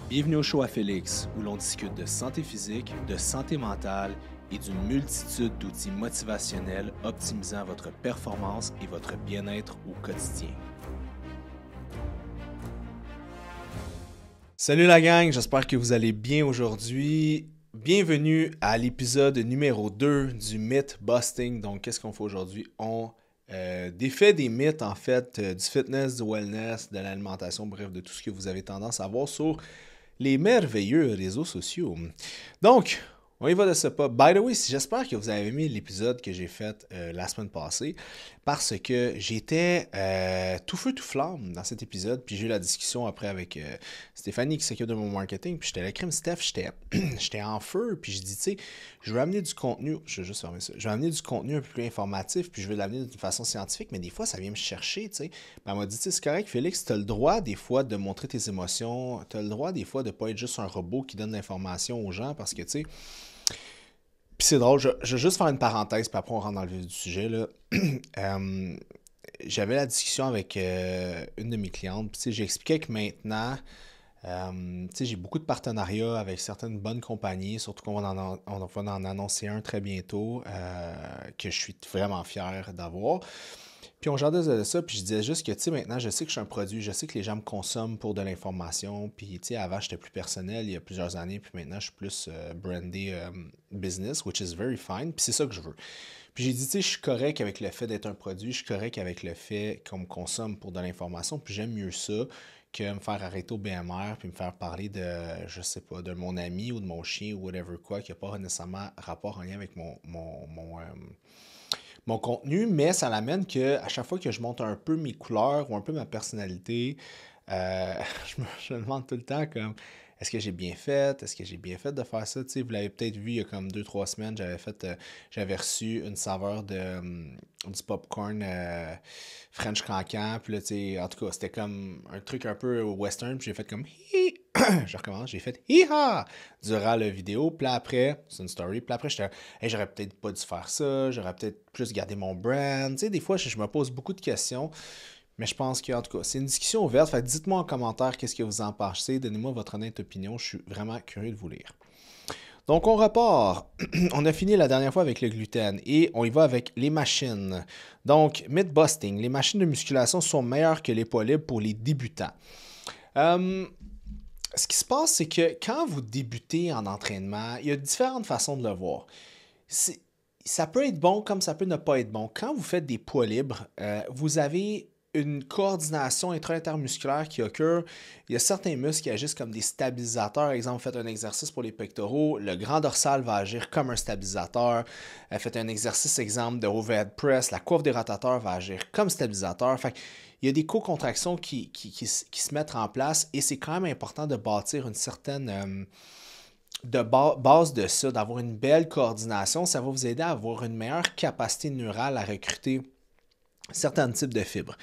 Bienvenue au show à Félix, où l'on discute de santé physique, de santé mentale et d'une multitude d'outils motivationnels optimisant votre performance et votre bien-être au quotidien. Salut la gang, j'espère que vous allez bien aujourd'hui. Bienvenue à l'épisode numéro 2 du Myth Busting. Donc, qu'est-ce qu'on fait aujourd'hui? On défait des mythes, en fait, du fitness, du wellness, de l'alimentation, bref, de tout ce que vous avez tendance à voir sur les merveilleux réseaux sociaux. Donc, on y va de ce pas. By the way, j'espère que vous avez aimé l'épisode que j'ai fait la semaine passée parce que j'étais tout feu tout flamme dans cet épisode. Puis j'ai eu la discussion après avec Stéphanie qui s'occupe de mon marketing. Puis j'étais la crème Steph, j'étais en feu. Puis je dis, tu sais, je veux amener du contenu. Je vais juste fermer ça. Je veux amener du contenu un peu plus informatif. Puis je veux l'amener d'une façon scientifique. Mais des fois, ça vient me chercher, tu sais. Ben, elle m'a dit, tu sais, c'est correct, Félix, tu as le droit des fois de montrer tes émotions. Tu as le droit des fois de ne pas être juste un robot qui donne l'information aux gens parce que, tu sais, puis c'est drôle, je vais juste faire une parenthèse, puis après on rentre dans le vif du sujet, là. J'avais la discussion avec une de mes clientes, puis tu sais, j'expliquais que maintenant, tu sais, j'ai beaucoup de partenariats avec certaines bonnes compagnies, surtout qu'on va en annoncer un très bientôt, que je suis vraiment fier d'avoir. Puis on jasait de ça, puis je disais juste que, tu sais, maintenant, je sais que je suis un produit, je sais que les gens me consomment pour de l'information, puis, tu sais, avant, j'étais plus personnel il y a plusieurs années, puis maintenant, je suis plus brandé business, which is very fine, puis c'est ça que je veux. Puis j'ai dit, tu sais, je suis correct avec le fait d'être un produit, je suis correct avec le fait qu'on me consomme pour de l'information, puis j'aime mieux ça que me faire arrêter au BMR, puis me faire parler de, je sais pas, de mon ami ou de mon chien ou whatever quoi, qui n'a pas nécessairement rapport en lien avec mon contenu, mais ça l'amène que à chaque fois que je monte un peu mes couleurs ou un peu ma personnalité, euh, je me demande tout le temps comme est-ce que j'ai bien fait? Est-ce que j'ai bien fait de faire ça? Tu sais, vous l'avez peut-être vu il y a comme 2-3 semaines, j'avais reçu une saveur du popcorn French cancan. Puis là, tu sais, en tout cas, c'était comme un truc un peu western. Puis j'ai fait comme hi! Je recommence, j'ai fait hi-ha durant la vidéo. Puis là, après, c'est une story. Puis là, après, j'étais, hey, j'aurais peut-être pas dû faire ça. J'aurais peut-être plus gardé mon brand. Tu sais, des fois, je me pose beaucoup de questions. Mais je pense que, en tout cas, c'est une discussion ouverte. Fait que dites-moi en commentaire qu'est-ce que vous en pensez. Donnez-moi votre honnête opinion. Je suis vraiment curieux de vous lire. Donc, on repart. On a fini la dernière fois avec le gluten et on y va avec les machines. Donc, myth busting. Les machines de musculation sont meilleures que les poids libres pour les débutants. Ce qui se passe, c'est que quand vous débutez en entraînement, il y a différentes façons de le voir. Ça peut être bon comme ça peut ne pas être bon. Quand vous faites des poids libres, vous avez une coordination intra-intermusculaire qui occure. Il y a certains muscles qui agissent comme des stabilisateurs. Par exemple, faites un exercice pour les pectoraux, le grand dorsal va agir comme un stabilisateur. Faites un exercice, exemple, de overhead press, la courbe des rotateurs va agir comme stabilisateur. Fait il y a des co-contractions qui se mettent en place et c'est quand même important de bâtir une certaine base de ça, d'avoir une belle coordination. Ça va vous aider à avoir une meilleure capacité neurale à recruter certains types de fibres.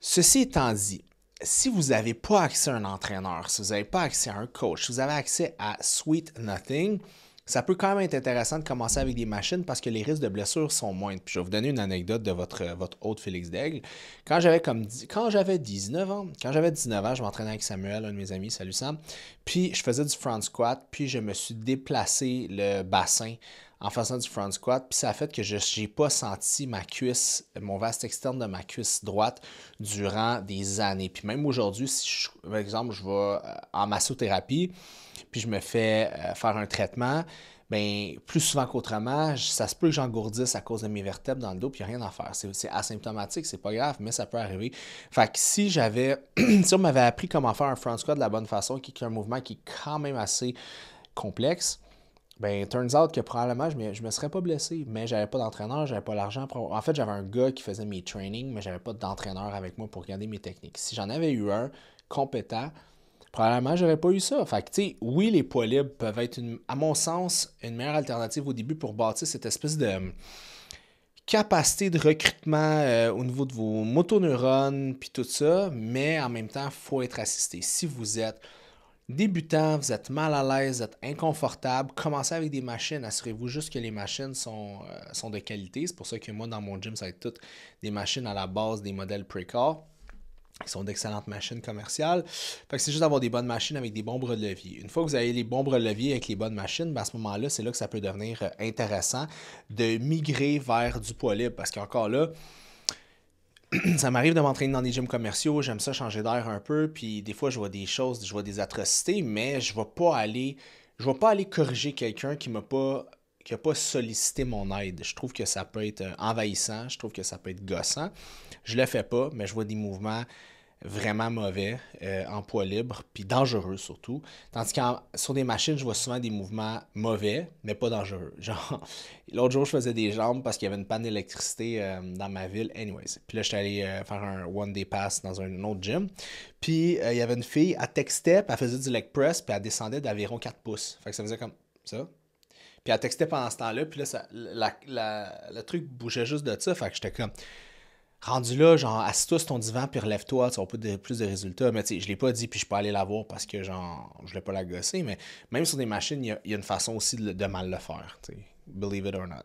Ceci étant dit, si vous n'avez pas accès à un entraîneur, si vous n'avez pas accès à un coach, si vous avez accès à Sweet Nothing, ça peut quand même être intéressant de commencer avec des machines parce que les risques de blessures sont moindres. Puis je vais vous donner une anecdote de votre hôte Félix Daigle. Quand j'avais 19 ans, je m'entraînais avec Samuel, un de mes amis, salut Sam, puis je faisais du front squat, puis je me suis déplacé le bassin en faisant du front squat, puis ça a fait que je n'ai pas senti ma cuisse, mon vaste externe de ma cuisse droite durant des années. Puis même aujourd'hui, si par exemple, je vais en massothérapie, puis je me fais faire un traitement, bien, plus souvent qu'autrement, ça se peut que j'engourdisse à cause de mes vertèbres dans le dos, puis il n'y a rien à faire. C'est asymptomatique, c'est pas grave, mais ça peut arriver. Fait que si si on m'avait appris comment faire un front squat de la bonne façon, qui est un mouvement qui est quand même assez complexe, ben, turns out que probablement je me serais pas blessé, mais j'avais pas d'entraîneur, j'avais pas l'argent. En fait, j'avais un gars qui faisait mes trainings, mais j'avais pas d'entraîneur avec moi pour regarder mes techniques. Si j'en avais eu un compétent, probablement j'aurais pas eu ça. Fait que, tu sais, oui, les poids libres peuvent être, à mon sens, une meilleure alternative au début pour bâtir cette espèce de capacité de recrutement au niveau de vos motoneurones puis tout ça, mais en même temps, il faut être assisté. Si vous êtes débutant, vous êtes mal à l'aise, vous êtes inconfortable, commencez avec des machines. Assurez-vous juste que les machines sont de qualité. C'est pour ça que moi, dans mon gym, ça va être toutes des machines à la base des modèles Precor. Ils sont d'excellentes machines commerciales. Fait que c'est juste d'avoir des bonnes machines avec des bons bras de levier. Une fois que vous avez les bons bras de levier avec les bonnes machines, ben à ce moment-là, c'est là que ça peut devenir intéressant de migrer vers du poids libre. Parce qu'encore là, ça m'arrive de m'entraîner dans des gyms commerciaux, j'aime ça changer d'air un peu, puis des fois je vois des choses, je vois des atrocités, mais je vais pas aller corriger quelqu'un qui a pas sollicité mon aide. Je trouve que ça peut être envahissant, je trouve que ça peut être gossant. Je le fais pas, mais je vois des mouvements vraiment mauvais en poids libre, puis dangereux surtout. Tandis que sur des machines, je vois souvent des mouvements mauvais, mais pas dangereux. Genre, l'autre jour, je faisais des jambes parce qu'il y avait une panne d'électricité dans ma ville. Anyways. Puis là, j'étais allé faire un one-day pass dans un autre gym. Puis il y avait une fille, elle textait, puis elle faisait du leg press, puis elle descendait d'environ 4 pouces. Fait que ça faisait comme ça. Puis elle textait pendant ce temps-là, puis là, le truc bougeait juste de ça. Fait que j'étais comme, rendu là, genre, assis-toi sur ton divan, puis relève-toi, tu vas pas plus de résultats. Mais tu sais, je l'ai pas dit, puis je peux aller la voir parce que, genre, je voulais pas la gosser. Mais même sur des machines, il y a une façon aussi de mal le faire, tu sais. Believe it or not.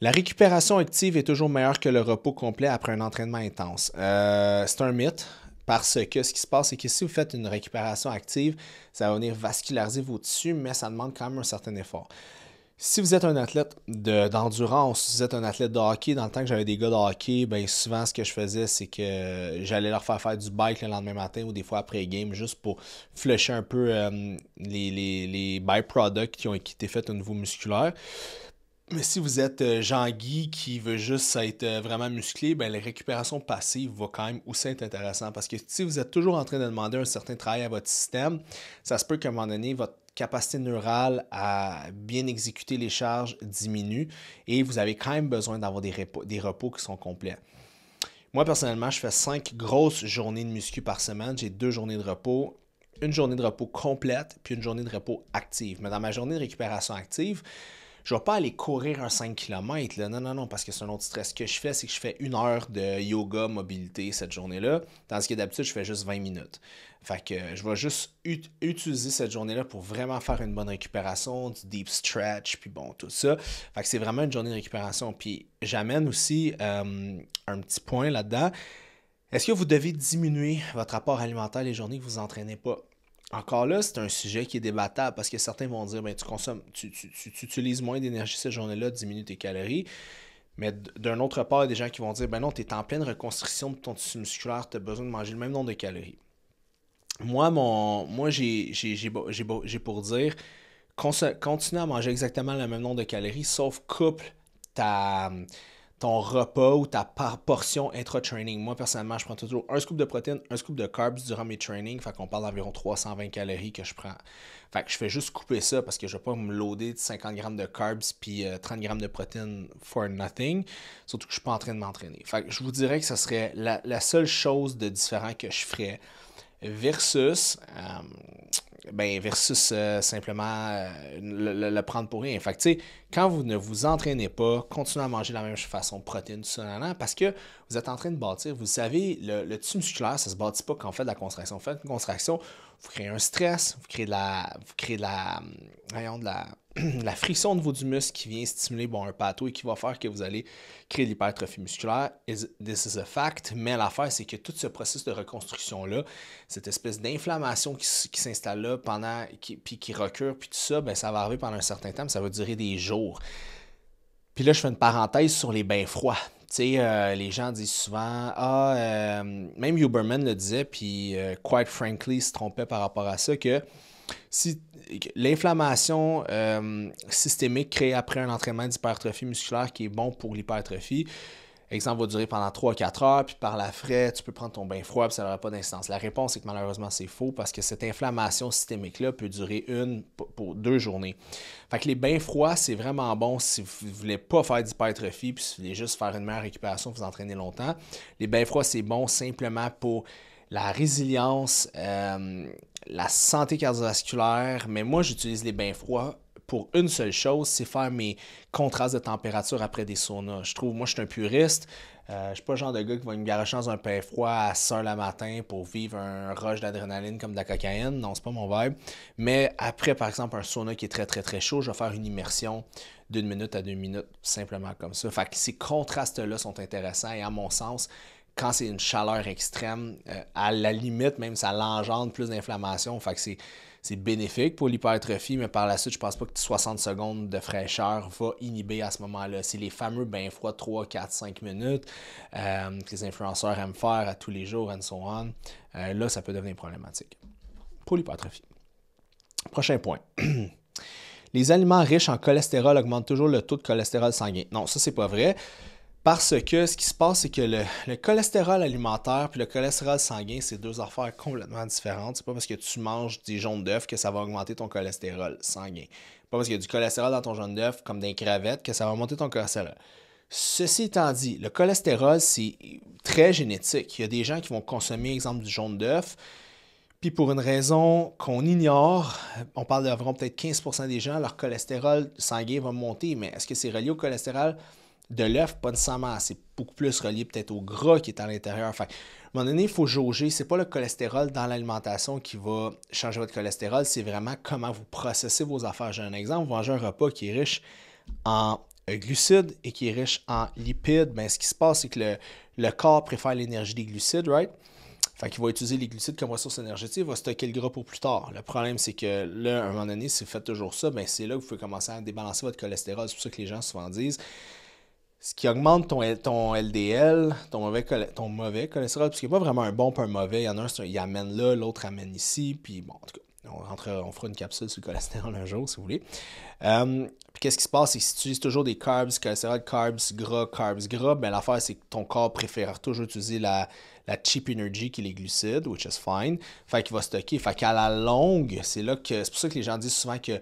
La récupération active est toujours meilleure que le repos complet après un entraînement intense. C'est un mythe. Parce que ce qui se passe, c'est que si vous faites une récupération active, ça va venir vasculariser vos tissus, mais ça demande quand même un certain effort. Si vous êtes un athlète d'endurance, si vous êtes un athlète de hockey, dans le temps que j'avais des gars de hockey, ben souvent ce que je faisais, c'est que j'allais leur faire du bike le lendemain matin ou des fois après game, juste pour flusher un peu les byproducts qui ont été faits au niveau musculaire. Mais si vous êtes Jean-Guy qui veut juste être vraiment musclé, ben la récupération passive va quand même aussi être intéressant parce que si vous êtes toujours en train de demander un certain travail à votre système, ça se peut qu'à un moment donné, votre capacité neurale à bien exécuter les charges diminue et vous avez quand même besoin d'avoir des repos qui sont complets. Moi, personnellement, je fais 5 grosses journées de muscu par semaine. J'ai 2 journées de repos, une journée de repos complète puis une journée de repos active. Mais dans ma journée de récupération active, je ne vais pas aller courir un 5 km. Là. Non, non, non, parce que c'est un autre stress. Ce que je fais, c'est que je fais 1 heure de yoga mobilité cette journée-là, tandis que d'habitude, je fais juste 20 minutes. Fait que je vais juste utiliser cette journée-là pour vraiment faire une bonne récupération, du deep stretch, puis bon, tout ça. Fait que c'est vraiment une journée de récupération. Puis j'amène aussi un petit point là-dedans. Est-ce que vous devez diminuer votre apport alimentaire les journées que vous ne entraînez pas? Encore là, c'est un sujet qui est débattable parce que certains vont dire ben, tu utilises moins d'énergie cette journée-là, diminue tes calories. Mais d'un autre part, il y a des gens qui vont dire ben non, tu es en pleine reconstruction de ton tissu musculaire, tu as besoin de manger le même nombre de calories. Moi j'ai pour dire continue à manger exactement le même nombre de calories, sauf couple ta, ton repas ou ta portion intra-training. Moi, personnellement, je prends toujours un scoop de protéines, un scoop de carbs durant mes trainings. Fait qu'on parle d'environ 320 calories que je prends. Fait que je fais juste couper ça parce que je ne vais pas me loader de 50 grammes de carbs puis 30 grammes de protéines for nothing. Surtout que je ne suis pas en train de m'entraîner. Fait que je vous dirais que ce serait la seule chose de différent que je ferais versus simplement le prendre pour rien. Fait que, tu sais, quand vous ne vous entraînez pas, continuez à manger de la même façon, protéines, tout ça, parce que vous êtes en train de bâtir. Vous savez, le tissu musculaire, ça ne se bâtit pas quand on fait de la contraction. Vous faites une contraction, vous créez un stress, vous créez la friction au niveau du muscle qui vient stimuler un pathway qui va faire que vous allez créer de l'hypertrophie musculaire. This is a fact. Mais l'affaire, c'est que tout ce processus de reconstruction-là, cette espèce d'inflammation qui s'installe là puis qui recure, puis tout ça, ben, ça va arriver pendant un certain temps, ça va durer des jours. Puis là, je fais une parenthèse sur les bains froids. Tu sais, les gens disent souvent, même Huberman le disait, puis quite frankly, il se trompait par rapport à ça, que si l'inflammation systémique créée après un entraînement d'hypertrophie musculaire qui est bon pour l'hypertrophie, exemple, va durer pendant 3-4 heures, puis par la fraie, tu peux prendre ton bain froid, puis ça n'aura pas d'incidence. La réponse est que malheureusement, c'est faux parce que cette inflammation systémique-là peut durer pour 2 journées. Fait que les bains froids, c'est vraiment bon si vous ne voulez pas faire d'hypertrophie, puis si vous voulez juste faire une meilleure récupération, vous entraîner longtemps. Les bains froids, c'est bon simplement pour la résilience, la santé cardiovasculaire, mais moi, j'utilise les bains froids pour une seule chose, c'est faire mes contrastes de température après des saunas. Moi, je suis un puriste. Je ne suis pas le genre de gars qui va me garocher dans un bain froid à 6 heures le matin pour vivre un rush d'adrénaline comme de la cocaïne. Non, c'est pas mon vibe. Mais après, par exemple, un sauna qui est très, très, très chaud, je vais faire une immersion d'1 minute à 2 minutes, simplement comme ça. Fait que ces contrastes-là sont intéressants et à mon sens, quand c'est une chaleur extrême, à la limite, même ça l'engendre plus d'inflammation. Fait que c'est bénéfique pour l'hypertrophie, mais par la suite, je pense pas que 60 secondes de fraîcheur va inhiber à ce moment-là. C'est les fameux bains froids 3, 4, 5 minutes que les influenceurs aiment faire à tous les jours, and so on. Là, ça peut devenir problématique pour l'hypertrophie. Prochain point. Les aliments riches en cholestérol augmentent toujours le taux de cholestérol sanguin. Non, ça, c'est pas vrai. Parce que ce qui se passe, c'est que le cholestérol alimentaire puis le cholestérol sanguin, c'est deux affaires complètement différentes. C'est pas parce que tu manges des jaunes d'œufs que ça va augmenter ton cholestérol sanguin. C'est pas parce qu'il y a du cholestérol dans ton jaune d'œuf, comme dans les crevettes, que ça va augmenter ton cholestérol. Ceci étant dit, le cholestérol, c'est très génétique. Il y a des gens qui vont consommer, exemple, du jaune d'œuf, puis pour une raison qu'on ignore, on parle d'environ peut-être 15% des gens, leur cholestérol sanguin va monter, mais est-ce que c'est relié au cholestérol de l'œuf? Pas nécessairement. C'est beaucoup plus relié peut-être au gras qui est à l'intérieur. Enfin, à un moment donné, il faut jauger. C'est pas le cholestérol dans l'alimentation qui va changer votre cholestérol, c'est vraiment comment vous processez vos affaires. J'ai un exemple, vous mangez un repas qui est riche en glucides et qui est riche en lipides. Bien, ce qui se passe, c'est que le corps préfère l'énergie des glucides, right? Fait qu'il va utiliser les glucides comme ressource énergétique, il va stocker le gras pour plus tard. Le problème, c'est que là, à un moment donné, si vous faites toujours ça, bien, c'est là que vous pouvez commencer à débalancer votre cholestérol. C'est pour ça que les gens souvent disent ce qui augmente ton LDL, ton mauvais cholestérol, parce qu'il n'y a pas vraiment un bon et un mauvais. Il y en a un, il amène là, l'autre amène ici, puis bon, en tout cas, on fera une capsule sur le cholestérol un jour, si vous voulez. Puis qu'est-ce qui se passe, c'est que si tu utilises toujours des carbs, cholestérol, carbs, gras, ben l'affaire, c'est que ton corps préfère toujours utiliser la cheap energy qui est les glucides, which is fine. Fait qu'il va stocker. Fait qu'à la longue, c'est pour ça que les gens disent souvent que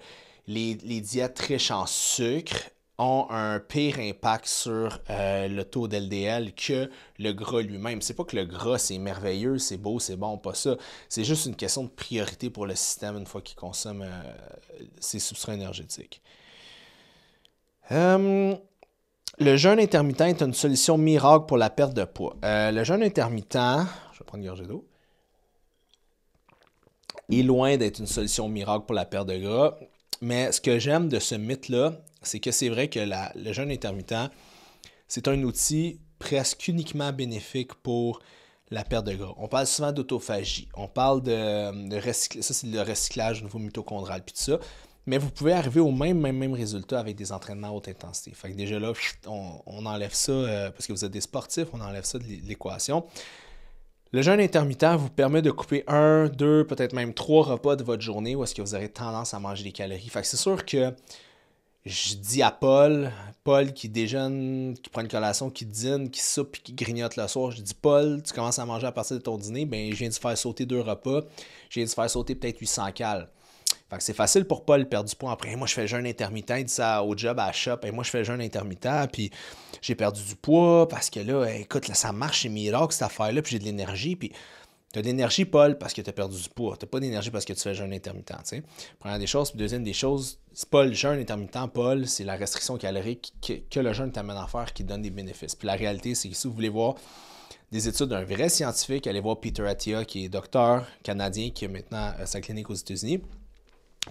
les diètes riches en sucre ont un pire impact sur le taux d'LDL que le gras lui-même. C'est pas que le gras, c'est merveilleux, c'est beau, c'est bon, pas ça. C'est juste une question de priorité pour le système une fois qu'il consomme ses substrats énergétiques. Le jeûne intermittent est une solution miracle pour la perte de poids. Le jeûne intermittent, je vais prendre une gorgée d'eau, est loin d'être une solution miracle pour la perte de gras. Mais ce que j'aime de ce mythe-là, c'est que c'est vrai que le jeûne intermittent, c'est un outil presque uniquement bénéfique pour la perte de gras. On parle souvent d'autophagie. On parle de recyclage. Ça, c'est le recyclage au niveau mitochondrial puis tout ça. Mais vous pouvez arriver au même résultat avec des entraînements à haute intensité. Fait que déjà là, on enlève ça, parce que vous êtes des sportifs, on enlève ça de l'équation. Le jeûne intermittent vous permet de couper 1, 2, peut-être même 3 repas de votre journée où est-ce que vous aurez tendance à manger des calories. Fait que c'est sûr que je dis à Paul qui déjeune, qui prend une collation, qui dîne, qui soupe et qui grignote le soir, je dis Paul, tu commences à manger à partir de ton dîner, ben je viens de faire sauter 2 repas, je viens de faire sauter peut-être 800 calories. Fait que c'est facile pour Paul de perdre du poids. Après, moi, je fais le jeûne intermittent, il dit ça au job, à la shop. Et moi, je fais le jeûne intermittent, puis j'ai perdu du poids parce que là, écoute, là, ça marche chez miracle, cette affaire-là, puis j'ai de l'énergie. Puis tu as de l'énergie, Paul, parce que tu as perdu du poids. Tu n'as pas d'énergie parce que tu fais le jeûne intermittent. T'sais. Première des choses. Puis deuxième des choses, c'est pas le jeûne intermittent, Paul, c'est la restriction calorique que le jeûne t'amène à faire qui donne des bénéfices. Puis la réalité, c'est que si vous voulez voir des études d'un vrai scientifique, allez voir Peter Attia, qui est docteur canadien, qui a maintenant sa clinique aux États-Unis.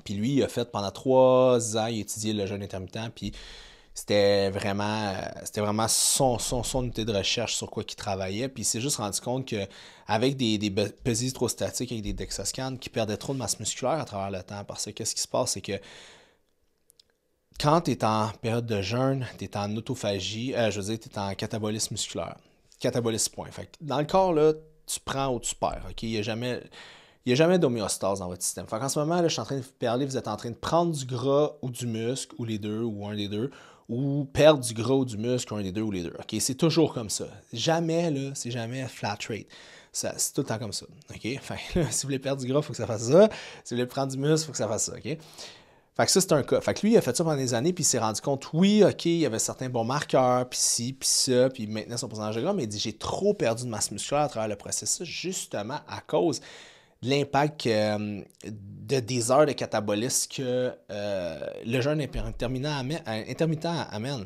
Puis lui, il a fait pendant 3 ans, il a étudié le jeûne intermittent, puis c'était vraiment son unité de recherche sur quoi il travaillait. Puis il s'est juste rendu compte qu'avec des pesées hydrostatiques, avec des DEXA-scans, qu'il perdait trop de masse musculaire à travers le temps. Parce que qu'est-ce qui se passe, c'est que quand tu es en période de jeûne, tu es en autophagie, tu es en catabolisme musculaire. Catabolisme point. Fait que dans le corps, là, tu prends ou tu perds. OK? Il n'y a jamais d'homéostase dans votre système. Fait qu'en ce moment, là, je suis en train de vous parler, vous êtes en train de prendre du gras ou du muscle, ou les deux, ou un des deux, ou perdre du gras ou du muscle, un des deux ou les deux. OK? C'est toujours comme ça. Jamais, là, c'est jamais flat rate. C'est tout le temps comme ça. OK? Fait que, là, si vous voulez perdre du gras, il faut que ça fasse ça. Si vous voulez prendre du muscle, il faut que ça fasse ça. OK? Fait que ça, c'est un cas. Fait que lui, il a fait ça pendant des années, puis il s'est rendu compte, oui, OK, il y avait certains bons marqueurs, puis ci, puis ça, puis maintenant son pourcentage de gras, mais il dit, j'ai trop perdu de masse musculaire à travers le processus, justement à cause de l'impact des heures de catabolisme que le jeûne intermittent amène.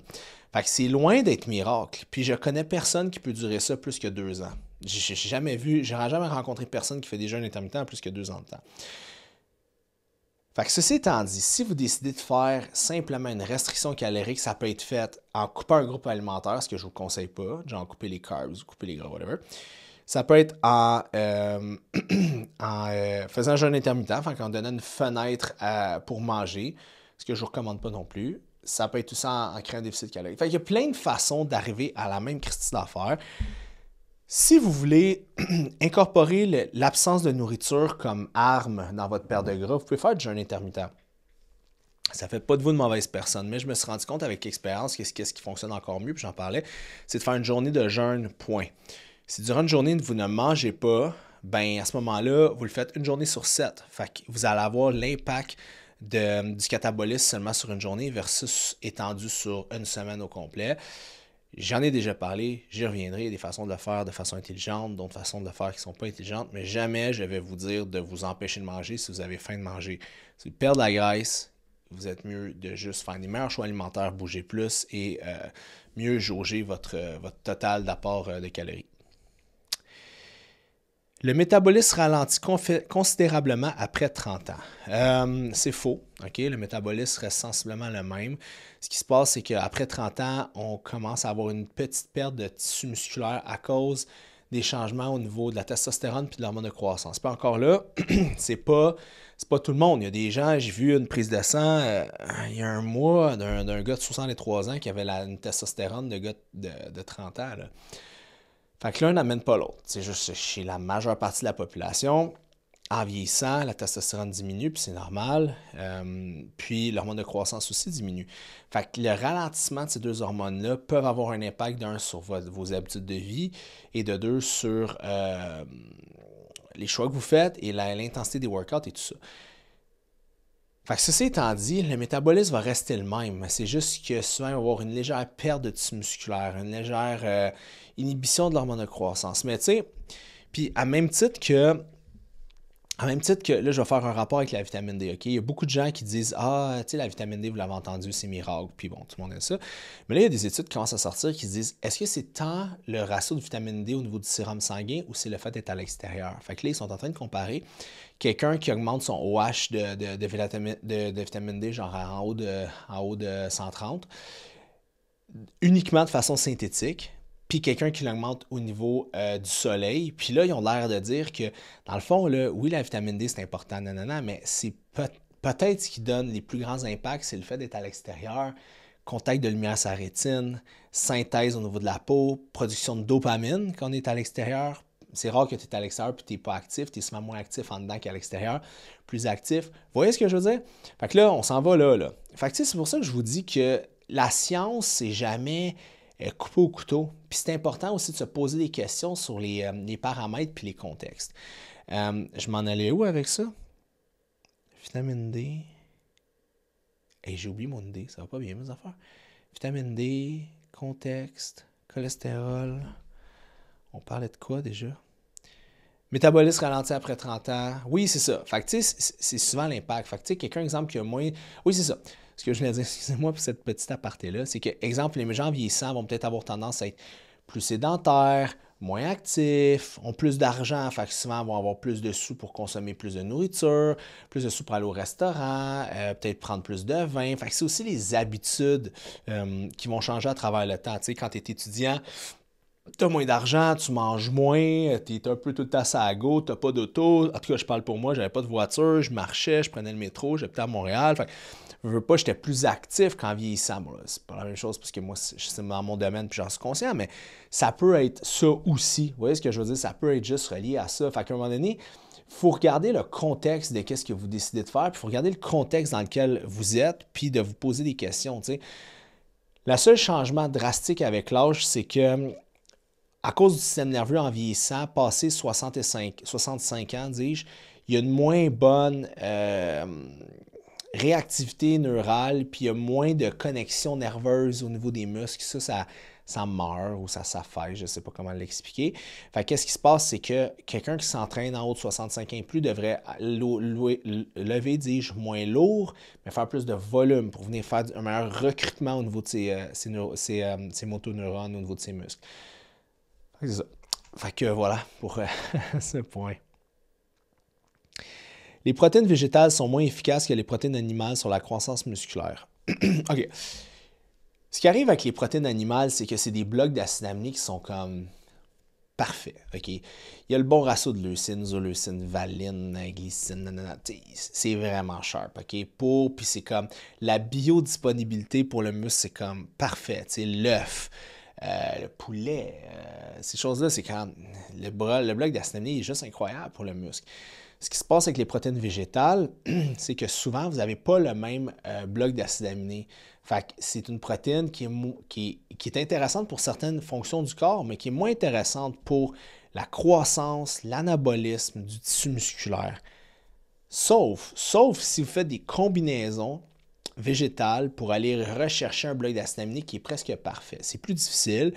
Fait que c'est loin d'être miracle. Puis je connais personne qui peut durer ça plus que 2 ans. J'aurais jamais rencontré personne qui fait des jeûnes intermittents plus que 2 ans de temps. Fait que ceci étant dit, si vous décidez de faire simplement une restriction calorique, ça peut être fait en coupant un groupe alimentaire, ce que je ne vous conseille pas, genre couper les carbs ou couper les gras, whatever. Ça peut être en faisant un jeûne intermittent, en donnant une fenêtre pour manger, ce que je ne vous recommande pas non plus. Ça peut être aussi en créant un déficit calorique. Fait qu'il y a plein de façons d'arriver à la même Christie d'affaires. Si vous voulez incorporer l'absence de nourriture comme arme dans votre perte de gras, vous pouvez faire du jeûne intermittent. Ça ne fait pas de vous une mauvaise personne, mais je me suis rendu compte avec l'expérience qu'est-ce qui fonctionne encore mieux, puis j'en parlais, c'est de faire une journée de jeûne, point. Si durant une journée, vous ne mangez pas, ben à ce moment-là, vous le faites une journée sur 7. Fait que vous allez avoir l'impact du catabolisme seulement sur une journée versus étendu sur une semaine au complet. J'en ai déjà parlé, j'y reviendrai. Il y a des façons de le faire de façon intelligente, d'autres façons de le faire qui ne sont pas intelligentes, mais jamais je vais vous dire de vous empêcher de manger si vous avez faim de manger. Si vous perdez la graisse, vous êtes mieux de juste faire des meilleurs choix alimentaires, bouger plus et mieux jauger votre total d'apport de calories. Le métabolisme ralentit considérablement après 30 ans. C'est faux. Okay? Le métabolisme reste sensiblement le même. Ce qui se passe, c'est qu'après 30 ans, on commence à avoir une petite perte de tissu musculaire à cause des changements au niveau de la testostérone et de l'hormone de croissance. Puis encore là, c'est pas tout le monde. Il y a des gens, j'ai vu une prise de sang il y a un mois d'un gars de 63 ans qui avait une testostérone de gars de 30 ans. Là. Fait que l'un n'amène pas l'autre. C'est juste chez la majeure partie de la population, en vieillissant, la testostérone diminue, puis c'est normal. Puis l'hormone de croissance aussi diminue. Fait que le ralentissement de ces deux hormones-là peuvent avoir un impact d'un sur vos habitudes de vie et de deux sur les choix que vous faites et l'intensité des workouts et tout ça. Fait que ceci étant dit, le métabolisme va rester le même. C'est juste que souvent, il va y avoir une légère perte de tissu musculaire, une légère inhibition de l'hormone de croissance. Mais tu sais, puis à même titre que, là, je vais faire un rapport avec la vitamine D, OK? Il y a beaucoup de gens qui disent « Ah, tu sais, la vitamine D, vous l'avez entendu, c'est miracle. » Puis bon, tout le monde aime ça. Mais là, il y a des études qui commencent à sortir qui disent « Est-ce que c'est tant le ratio de vitamine D au niveau du sérum sanguin ou c'est le fait d'être à l'extérieur? » Fait que là, ils sont en train de comparer quelqu'un qui augmente son OH de vitamine D, genre en haut de 130, uniquement de façon synthétique, puis quelqu'un qui l'augmente au niveau du soleil. Puis là, ils ont l'air de dire que, dans le fond, là, oui, la vitamine D, c'est important, nanana, mais c'est peut-être ce qui donne les plus grands impacts, c'est le fait d'être à l'extérieur, contact de lumière sur la rétine, synthèse au niveau de la peau, production de dopamine quand on est à l'extérieur. C'est rare que tu es à l'extérieur et tu n'es pas actif. Tu es souvent moins actif en dedans qu'à l'extérieur, plus actif. Vous voyez ce que je veux dire? Fait que là, on s'en va là. Fait que c'est pour ça que je vous dis que la science, c'est jamais coupé au couteau. Puis c'est important aussi de se poser des questions sur les paramètres puis les contextes. Je m'en allais où avec ça? Vitamine D. Hey, j'ai oublié mon D, ça va pas bien mes affaires. Vitamine D, contexte, cholestérol. On parlait de quoi déjà? Métabolisme ralenti après 30 ans. Oui, c'est ça. Fait que, tu sais, c'est souvent l'impact. Fait que, tu sais, quelqu'un, exemple, qui a moins... Oui, c'est ça. Ce que je voulais dire, excusez-moi pour cette petite aparté-là, c'est que, exemple, les gens vieillissants vont peut-être avoir tendance à être plus sédentaires, moins actifs, ont plus d'argent, fait que souvent vont avoir plus de sous pour consommer plus de nourriture, plus de sous pour aller au restaurant, peut-être prendre plus de vin. Fait que c'est aussi les habitudes qui vont changer à travers le temps. Tu sais, quand tu es étudiant, tu as moins d'argent, tu manges moins, tu es un peu tout le temps à la go, tu n'as pas d'auto. En tout cas, je parle pour moi, j'avais pas de voiture, je marchais, je prenais le métro, j'habitais à Montréal. Fait que, je veux pas, j'étais plus actif qu'en vieillissant. Bon, c'est pas la même chose parce que moi, c'est dans mon domaine puis j'en suis conscient, mais ça peut être ça aussi. Vous voyez ce que je veux dire? Ça peut être juste relié à ça. Fait qu'à un moment donné, il faut regarder le contexte de qu'est-ce que vous décidez de faire, puis il faut regarder le contexte dans lequel vous êtes, puis de vous poser des questions. Tu sais. Le seul changement drastique avec l'âge, c'est que à cause du système nerveux en vieillissant, passé 65 ans, dis-je, il y a une moins bonne réactivité neurale, puis il y a moins de connexion nerveuse au niveau des muscles. Ça meurt ou ça s'affaisse, je ne sais pas comment l'expliquer. Fait qu'est-ce qui se passe, c'est que quelqu'un qui s'entraîne en haut de 65 ans et plus devrait lever, dis-je, moins lourd, mais faire plus de volume pour venir faire un meilleur recrutement au niveau de ses motoneurones, au niveau de ses muscles. C'est ça. Fait que voilà pour ce point. Les protéines végétales sont moins efficaces que les protéines animales sur la croissance musculaire. OK. Ce qui arrive avec les protéines animales, c'est que c'est des blocs d'acide aminé qui sont comme parfaits. OK? Il y a le bon ratio de leucine, isoleucine, valine, glycine, nanana. C'est vraiment sharp. OK? Puis c'est comme la biodisponibilité pour le muscle, c'est comme parfait. L'œuf, le poulet, ces choses-là, c'est quand le bloc d'acide aminé est juste incroyable pour le muscle. Ce qui se passe avec les protéines végétales, c'est que souvent, vous n'avez pas le même bloc d'acide aminé. Fait que c'est une protéine qui est intéressante pour certaines fonctions du corps, mais qui est moins intéressante pour la croissance, l'anabolisme du tissu musculaire. Sauf si vous faites des combinaisons végétales pour aller rechercher un bloc d'acide aminé qui est presque parfait. C'est plus difficile.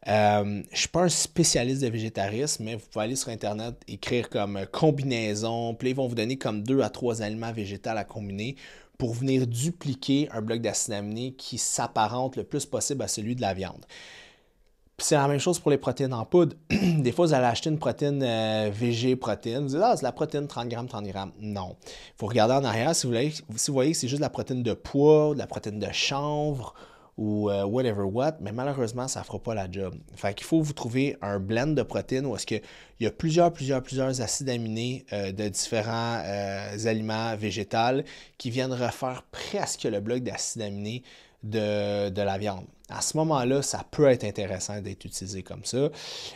Je ne suis pas un spécialiste de végétarisme, mais vous pouvez aller sur Internet, écrire comme combinaison, puis ils vont vous donner comme 2 à 3 aliments végétaux à combiner pour venir dupliquer un bloc d'acide aminé qui s'apparente le plus possible à celui de la viande. Puis c'est la même chose pour les protéines en poudre. Des fois, vous allez acheter une protéine végé-protéine. Vous dites, ah, c'est la protéine 30 grammes, 30 grammes. Non. Il faut regarder en arrière. Si vous voyez que c'est juste de la protéine de pois, de la protéine de chanvre, ou whatever what, mais malheureusement, ça ne fera pas la job. Fait qu'il faut vous trouver un blend de protéines où est-ce qu'il y a plusieurs acides aminés de différents aliments végétaux qui viennent refaire presque le bloc d'acides aminés de la viande. À ce moment-là, ça peut être intéressant d'être utilisé comme ça.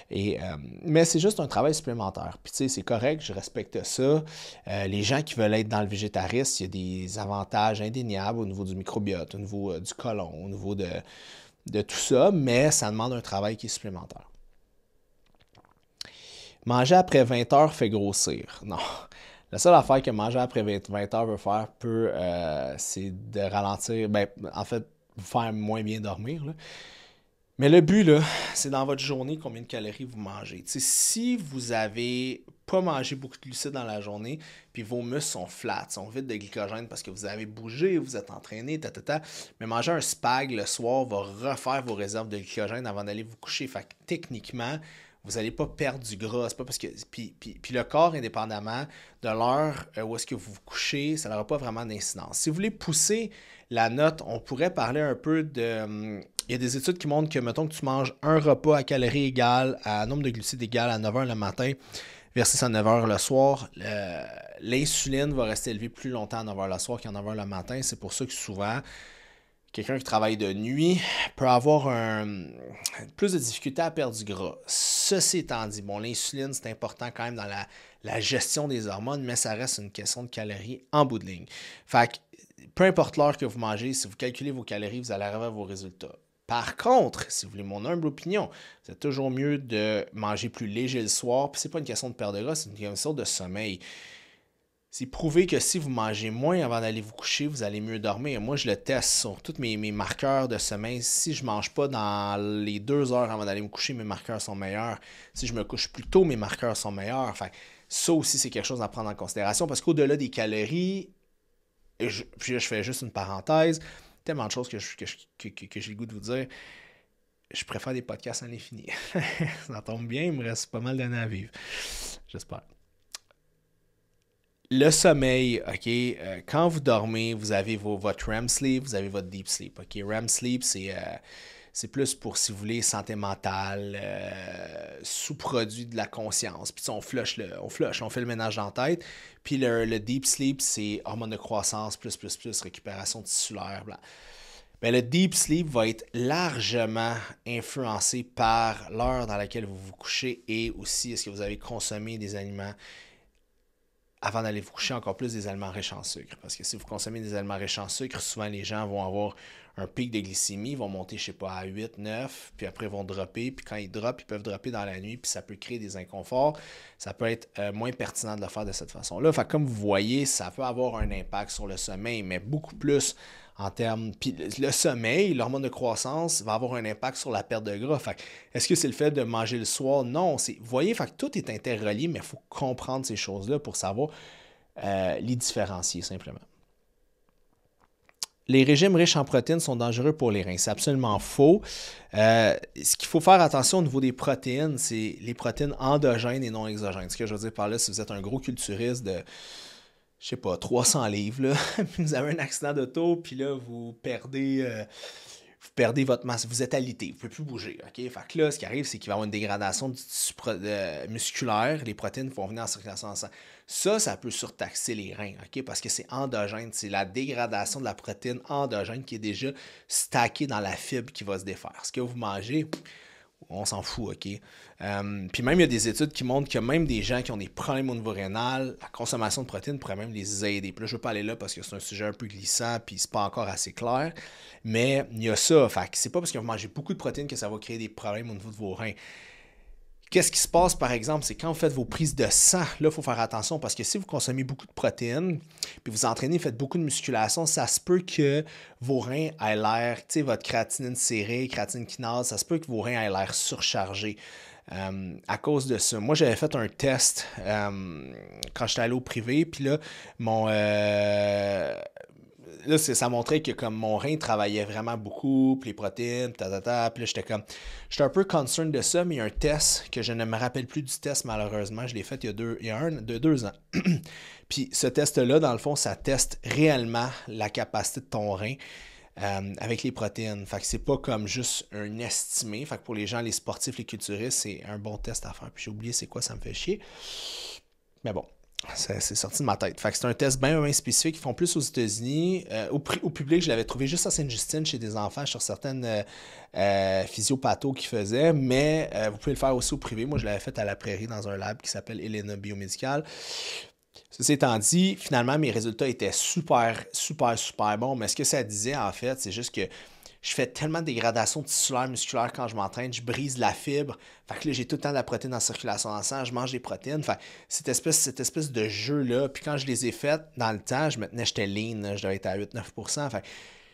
Mais c'est juste un travail supplémentaire. Puis tu sais, c'est correct, je respecte ça. Les gens qui veulent être dans le végétarisme, il y a des avantages indéniables au niveau du microbiote, au niveau du côlon, au niveau de tout ça, mais ça demande un travail qui est supplémentaire. Manger après 20 heures fait grossir. Non. La seule affaire que manger après 20 heures veut faire c'est de ralentir, en fait, vous faire moins bien dormir. Là. Mais le but, là, c'est dans votre journée combien de calories vous mangez. T'sais, si vous avez pas mangé beaucoup de glucides dans la journée, puis vos muscles sont flats, sont vides de glycogène parce que vous avez bougé, vous êtes entraîné, mais manger un spag le soir va refaire vos réserves de glycogène avant d'aller vous coucher. Fait que techniquement, vous n'allez pas perdre du gras. C'est pas parce que. Puis le corps, indépendamment de l'heure où est-ce que vous vous couchez, ça n'aura pas vraiment d'incidence. Si vous voulez pousser la note, on pourrait parler un peu de. Il y a des études qui montrent que, mettons que tu manges un repas à calories égales, à nombre de glucides égal à 9 heures le matin versus à 9 heures le soir, l'insuline va rester élevée plus longtemps à 9 heures le soir qu'à 9 heures le matin. C'est pour ça que souvent, quelqu'un qui travaille de nuit peut avoir plus de difficultés à perdre du gras. Ceci étant dit, bon, l'insuline, c'est important quand même dans la gestion des hormones, mais ça reste une question de calories en bout de ligne. Fait que, peu importe l'heure que vous mangez, si vous calculez vos calories, vous allez arriver à vos résultats. Par contre, si vous voulez mon humble opinion, c'est toujours mieux de manger plus léger le soir, puis c'est pas une question de perte de gras, c'est une question de sommeil. C'est prouvé que si vous mangez moins avant d'aller vous coucher, vous allez mieux dormir. Moi, je le teste sur tous mes marqueurs de sommeil. Si je ne mange pas dans les 2 heures avant d'aller me coucher, mes marqueurs sont meilleurs. Si je me couche plus tôt, mes marqueurs sont meilleurs. Enfin, ça aussi, c'est quelque chose à prendre en considération parce qu'au-delà des calories, puis là, je fais juste une parenthèse, tellement de choses que j'ai le goût de vous dire. Je préfère des podcasts à l'infini. Ça tombe bien, il me reste pas mal d'années à vivre. J'espère. Le sommeil, OK, quand vous dormez, vous avez votre REM sleep, vous avez votre deep sleep, OK? REM sleep, c'est plus pour, si vous voulez, santé mentale, sous-produit de la conscience. Puis on fait le ménage dans la tête. Puis le deep sleep, c'est hormones de croissance, plus, récupération tissulaire, bla. Bien, le deep sleep va être largement influencé par l'heure dans laquelle vous vous couchez et aussi est-ce que vous avez consommé des aliments avant d'aller vous coucher, encore plus des aliments riches en sucre. Parce que si vous consommez des aliments riches en sucre, souvent les gens vont avoir un pic de glycémie, ils vont monter, je sais pas, à 8, 9, puis après ils vont dropper, puis quand ils droppent, ils peuvent dropper dans la nuit, puis ça peut créer des inconforts. Ça peut être moins pertinent de le faire de cette façon-là. Fait que comme vous voyez, ça peut avoir un impact sur le sommeil, mais beaucoup plus en termes. Puis le sommeil, l'hormone de croissance va avoir un impact sur la perte de gras. Fait que, est-ce que c'est le fait de manger le soir? Non. Vous voyez, fait que tout est interrelié, mais il faut comprendre ces choses-là pour savoir les différencier simplement. Les régimes riches en protéines sont dangereux pour les reins. C'est absolument faux. Ce qu'il faut faire attention au niveau des protéines, c'est les protéines endogènes et non exogènes. Ce que je veux dire par là, si vous êtes un gros culturiste je sais pas, 300 livres, là, puis vous avez un accident d'auto, puis là, vous perdez votre masse, vous êtes alité, vous ne pouvez plus bouger, OK? Fait que là, ce qui arrive, c'est qu'il va y avoir une dégradation du tissu musculaire, les protéines vont venir en circulation dans le sang. Ça peut surtaxer les reins, OK? Parce que c'est endogène, c'est la dégradation de la protéine endogène qui est déjà stackée dans la fibre qui va se défaire. Ce que vous mangez, on s'en fout, OK? Puis même, il y a des études qui montrent que même des gens qui ont des problèmes au niveau rénal, la consommation de protéines pourrait même les aider. Puis là, je ne veux pas aller là parce que c'est un sujet un peu glissant, puis c'est pas encore assez clair. Mais il y a ça. Fait que c'est pas parce que vous mangez beaucoup de protéines que ça va créer des problèmes au niveau de vos reins. Qu'est-ce qui se passe, par exemple, c'est quand vous faites vos prises de sang, là, il faut faire attention parce que si vous consommez beaucoup de protéines, puis vous entraînez, faites beaucoup de musculation, ça se peut que vos reins aient l'air, tu sais, votre créatinine sérée, créatinine kinase, ça se peut que vos reins aient l'air surchargés. À cause de ça. Moi, j'avais fait un test quand j'étais allé au privé, puis là, là, ça montrait que comme mon rein travaillait vraiment beaucoup, puis les protéines, puis là, j'étais un peu concerned de ça, mais il y a un test que je ne me rappelle plus du test, malheureusement, je l'ai fait il y a 2 ans. Puis ce test-là, dans le fond, ça teste réellement la capacité de ton rein avec les protéines. Fait que c'est pas comme juste un estimé. Fait que pour les gens, les sportifs, les culturistes, c'est un bon test à faire. Puis j'ai oublié c'est quoi, ça me fait chier. Mais bon. C'est sorti de ma tête. Fait que c'est un test bien spécifique. Ils font plus aux États-Unis. Au public, je l'avais trouvé juste à Sainte-Justine chez des enfants sur certaines physiopathos qui faisaient, mais vous pouvez le faire aussi au privé. Moi, je l'avais fait à la Prairie dans un lab qui s'appelle Elena Biomédical. Ceci étant dit, finalement, mes résultats étaient super bons. Mais ce que ça disait, en fait, c'est juste que je fais tellement de dégradation tissulaire, musculaire quand je m'entraîne, je brise la fibre. Fait que là, j'ai tout le temps de la protéine en circulation dans le sang, je mange des protéines. Fait que cette espèce de jeu-là, puis quand je les ai faites dans le temps, j'étais lean, là, je devais être à 8-9%. Fait que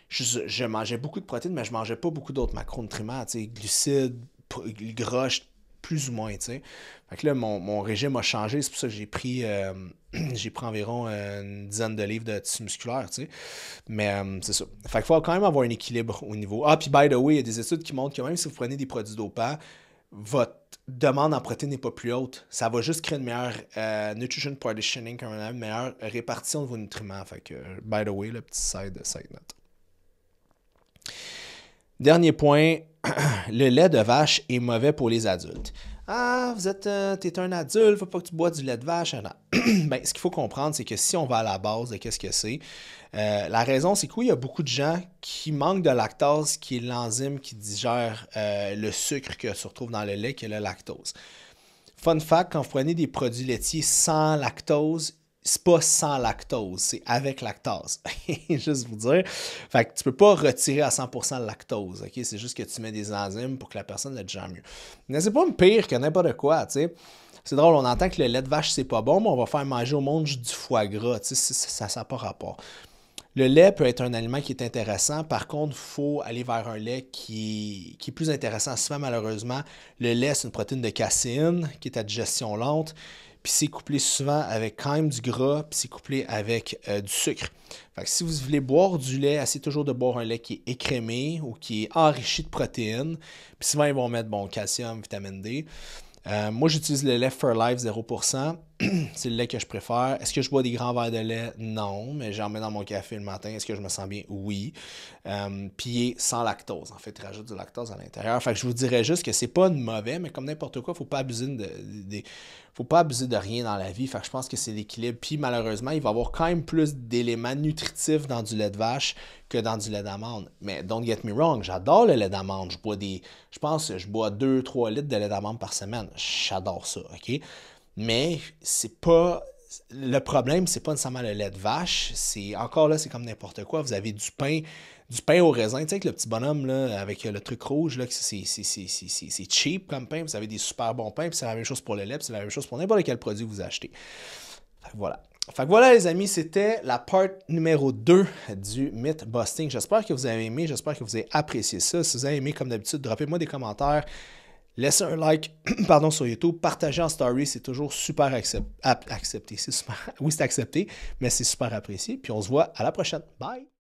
je mangeais beaucoup de protéines, mais je mangeais pas beaucoup d'autres macronutriments, tu sais, glucides, gras, plus ou moins, tu sais. Fait que là, mon régime a changé, c'est pour ça que j'ai pris environ une dizaine de livres de tissu musculaire, tu sais. Mais c'est ça. Fait qu'il faut quand même avoir un équilibre au niveau. Ah, puis by the way, il y a des études qui montrent que même si vous prenez des produits dopants, votre demande en protéines n'est pas plus haute. Ça va juste créer une meilleure nutrition partitioning, une meilleure répartition de vos nutriments. Fait que, by the way, le petit side note. Dernier point, le lait de vache est mauvais pour les adultes. Ah, t'es un adulte, faut pas que tu bois du lait de vache. Non. Ben, ce qu'il faut comprendre, c'est que si on va à la base de qu'est-ce que c'est, la raison, c'est qu'il y a beaucoup de gens qui manquent de lactase, qui est l'enzyme qui digère le sucre que se retrouve dans le lait, qui est le lactose. Fun fact, quand vous prenez des produits laitiers sans lactose, c'est pas sans lactose, c'est avec lactase. Juste vous dire. Fait que tu peux pas retirer à 100% le lactose, ok? C'est juste que tu mets des enzymes pour que la personne le digère mieux. Mais c'est pas pire que n'importe quoi, tu sais. C'est drôle, on entend que le lait de vache, c'est pas bon, mais on va faire manger au monde du foie gras, tu sais, ça n'a pas rapport. Le lait peut être un aliment qui est intéressant. Par contre, il faut aller vers un lait qui est plus intéressant. Souvent, malheureusement, le lait, c'est une protéine de caséine qui est à digestion lente. Puis c'est couplé souvent avec quand même du gras, puis c'est couplé avec du sucre. Fait que si vous voulez boire du lait, essayez toujours de boire un lait qui est écrémé ou qui est enrichi de protéines. Puis souvent, ils vont mettre calcium, vitamine D. Moi, j'utilise le lait Fairlife 0%. C'est le lait que je préfère. Est-ce que je bois des grands verres de lait? Non, mais j'en mets dans mon café le matin. Est-ce que je me sens bien? Oui. Puis il est sans lactose. En fait, il rajoute du lactose à l'intérieur. Fait que je vous dirais juste que c'est pas mauvais, mais comme n'importe quoi, il ne faut pas abuser faut pas abuser de rien dans la vie. Fait que je pense que c'est l'équilibre. Puis malheureusement, il va y avoir quand même plus d'éléments nutritifs dans du lait de vache que dans du lait d'amande. Mais don't get me wrong, j'adore le lait d'amande. Je pense que je bois 2-3 litres de lait d'amande par semaine. J'adore ça, OK? Mais c'est pas. Le problème, c'est pas nécessairement le lait de vache. Encore là, c'est comme n'importe quoi. Vous avez du pain au raisin. Tu sais, avec le petit bonhomme là, avec le truc rouge, là, c'est cheap comme pain. Vous avez des super bons pains. Puis c'est la même chose pour le lait. Puis c'est la même chose pour n'importe quel produit que vous achetez. Fait que voilà. Fait que voilà, les amis, c'était la part numéro 2 du myth busting. J'espère que vous avez aimé. J'espère que vous avez apprécié ça. Si vous avez aimé, comme d'habitude, droppez-moi des commentaires. Laissez un like sur YouTube, partagez en story, c'est toujours super accepté. Oui, c'est accepté, mais c'est super apprécié. Puis on se voit à la prochaine. Bye!